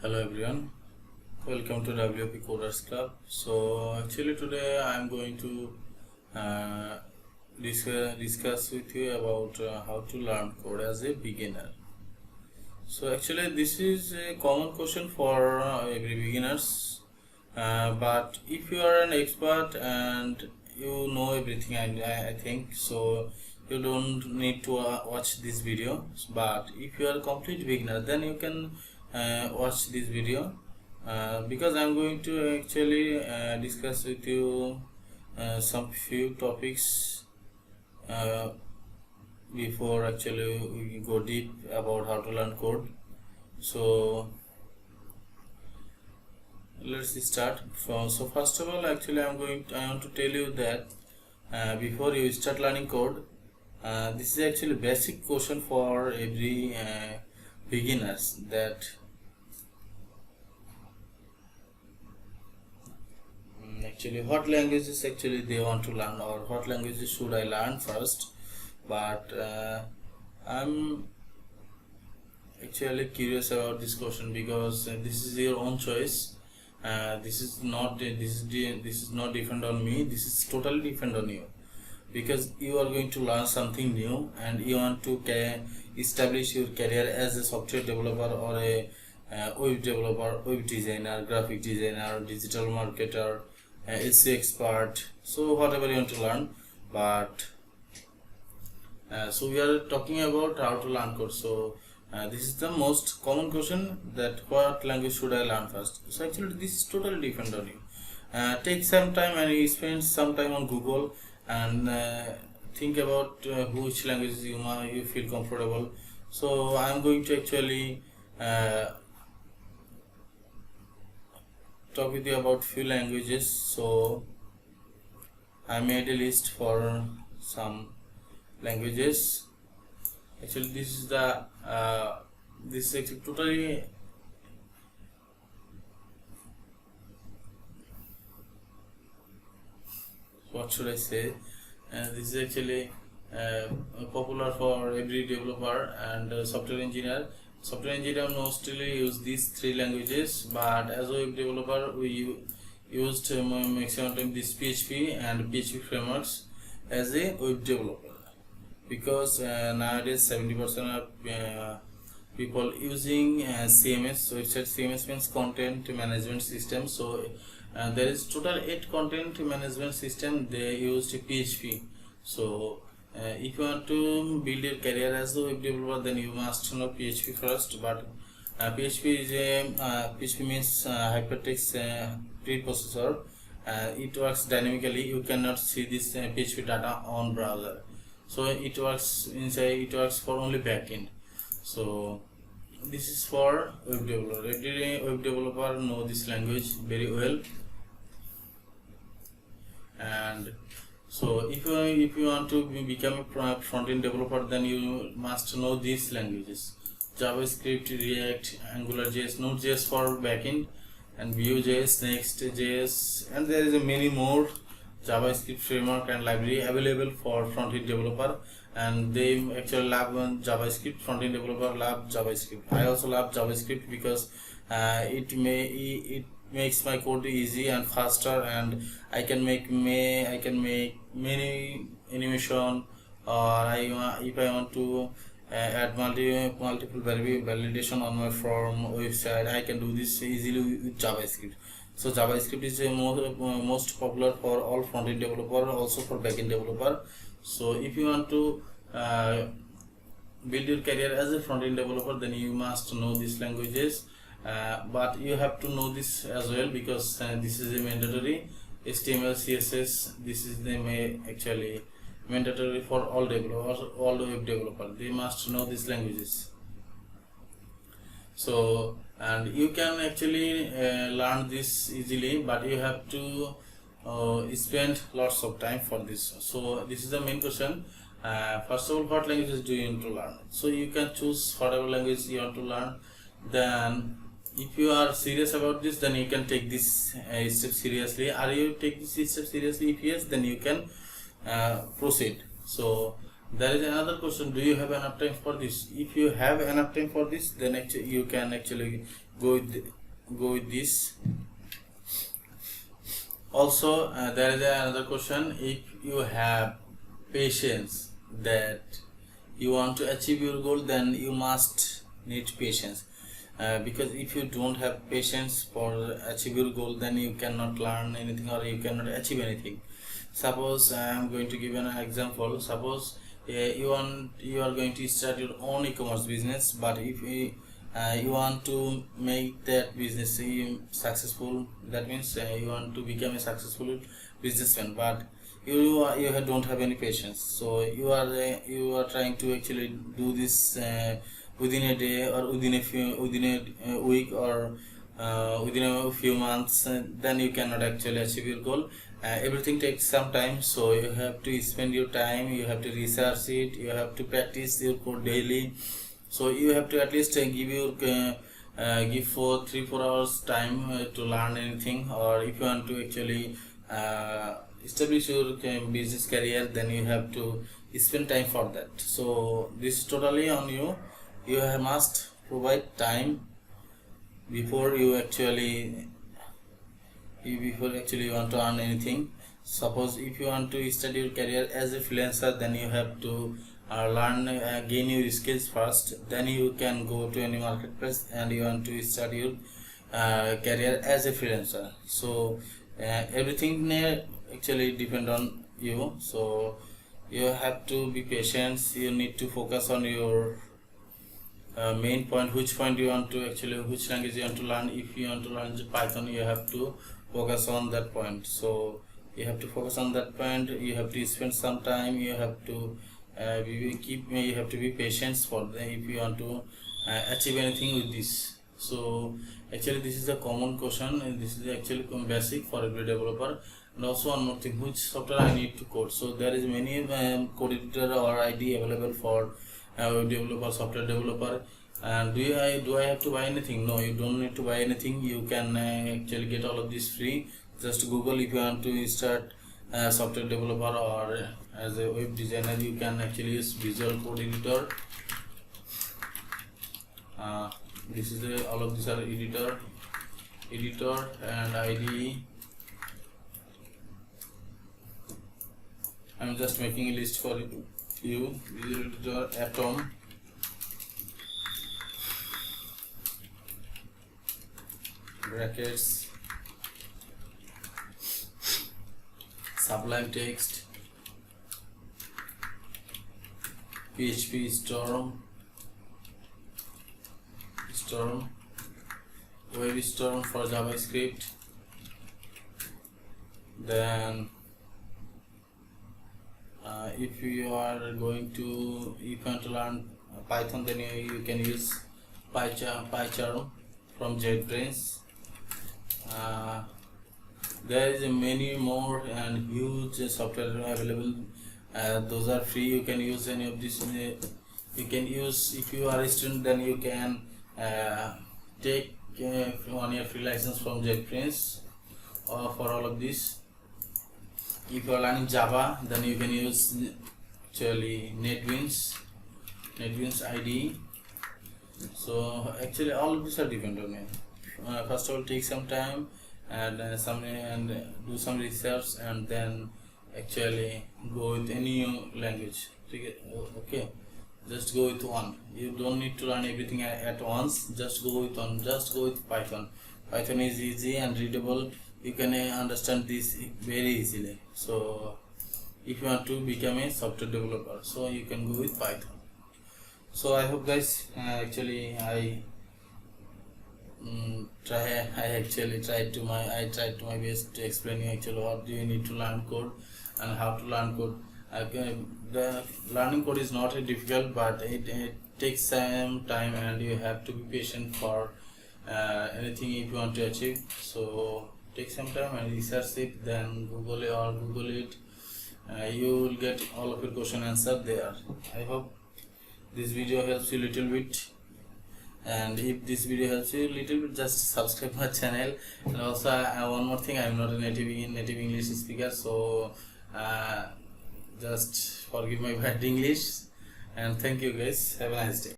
Hello everyone, welcome to WP Coders Club. So actually today I am going to discuss with you about how to learn code as a beginner. So actually this is a common question for every beginners, but if you are an expert and you know everything, I think so you don't need to watch this video. But if you are a complete beginner, then you can watch this video because I'm going to actually discuss with you some few topics before actually we go deep about how to learn code. So let's start from. So first of all, actually I want to tell you that before you start learning code, this is actually basic question for every beginners, that actually what languages actually they want to learn, or what languages should I learn first. But I'm actually curious about this question because this is your own choice. This is not different on me. This is totally different on you, because you are going to learn something new and you want to establish your career as a software developer or a web developer, web designer, graphic designer, digital marketer, SEO expert, so whatever you want to learn. But so we are talking about how to learn code. So this is the most common question, that what language should I learn first. So actually this is totally different on you. Take some time and you spend some time on Google and think about which languages you feel comfortable. So I am going to actually talk with you about few languages. So I made a list for some languages. Actually this is the this is actually totally what should I say, this is actually popular for every developer and software engineer. Software engineer mostly use these three languages, but as a web developer we used maximum time this PHP and PHP frameworks as a web developer, because nowadays 70% of people using CMS. So website CMS means content management system. So there is total 8 content management system they used PHP. So if you want to build your career as a web developer, then you must know PHP first. But PHP is PHP means hypertext preprocessor. It works dynamically. You cannot see this PHP data on browser. So it works inside. It works for only backend. So this is for web developer. Every web developer know this language very well. And so if you want to become a front-end developer, then you must know these languages: JavaScript, React, Angularjs, Nodejs for backend, and VueJs, Next.js, and there is a many more JavaScript framework and library available for front-end developer. And they actually love JavaScript. Front-end developer love JavaScript. I also love JavaScript because it makes my code easy and faster, and I can make many animation, or if I want to add multiple validation on my form website, I can do this easily with JavaScript. So JavaScript is a most popular for all front-end developer, also for back-end developer. So if you want to build your career as a front-end developer, then you must know these languages. But you have to know this as well, because this is a mandatory. HTML, CSS, this is the actually mandatory for all developers, all the web developers. They must know these languages. So, and you can actually learn this easily, but you have to spend lots of time for this. So this is the main question. First of all, what languages do you want to learn? So you can choose whatever language you want to learn. Then if you are serious about this, then you can take this step seriously. Are you take this step seriously? If yes, then you can proceed. So There is another question: do you have enough time for this? If you have enough time for this, then actually you can actually go with this. Also, there is another question: if you have patience that you want to achieve your goal, then you must need patience. Because if you don't have patience for achieve your goal, then you cannot learn anything or you cannot achieve anything. Suppose I am going to give an example. Suppose you are going to start your own e-commerce business, but if you want to make that business successful, that means you want to become a successful businessman, but you don't have any patience. So you are trying to actually do this within a day or within a week or within a few months, then you cannot actually achieve your goal. Everything takes some time, so you have to spend your time, you have to research it, you have to practice your code daily. So you have to at least give for 3-4 hours time to learn anything, or if you want to actually establish your business career, then you have to spend time for that. So this is totally on you. You must provide time before you actually want to earn anything. Suppose if you want to study your career as a freelancer, then you have to gain your skills first, then you can go to any marketplace and you want to start your career as a freelancer. So everything actually depend on you. So you have to be patient, you need to focus on your main point, which language you want to learn. If you want to learn Python, you have to focus on that point. So you have to focus on that point, you have to spend some time, you have to you have to be patient for if you want to achieve anything with this. So actually this is a common question, and this is actually basic for every developer. And also one more thing, which software I need to code. So there is many code editor or ID available for developer, software developer. And do I have to buy anything? No, you don't need to buy anything. You can actually get all of this free. Just Google if you want to start software developer or as a web designer. You can actually use Visual Code Editor. This is all of these are editor and IDE. I'm just making a list for you. Visual Editor, Atom, brackets, Sublime Text, PHP Storm, Web Storm for JavaScript. Then if you want to learn Python, then you can use PyCharm from JetBrains. There is many more and huge software available. Those are free. You can use any of this. You can use, if you are a student, then you can take 1 year free license from JetBrains for all of this. If you are learning Java, then you can use actually NetBeans IDE. So actually all of these are different on you. First of all, take some time and do some research, and then actually go with any language. Okay, just go with one. You don't need to learn everything at once. Just go with one. Just go with Python. Python is easy and readable. You can understand this very easily. So if you want to become a software developer, so you can go with Python. So I hope guys, actually I tried to my best to explain you actually what do you need to learn code and how to learn code. The learning code is not difficult, but it takes some time and you have to be patient for anything if you want to achieve. So take some time and research it, then Google it. You will get all of your question answered there. I hope this video helps you little bit, and if this video helps you little bit, just subscribe my channel. And also one more thing, I am not a native English speaker, so just forgive my bad English, and thank you guys. Have a nice day.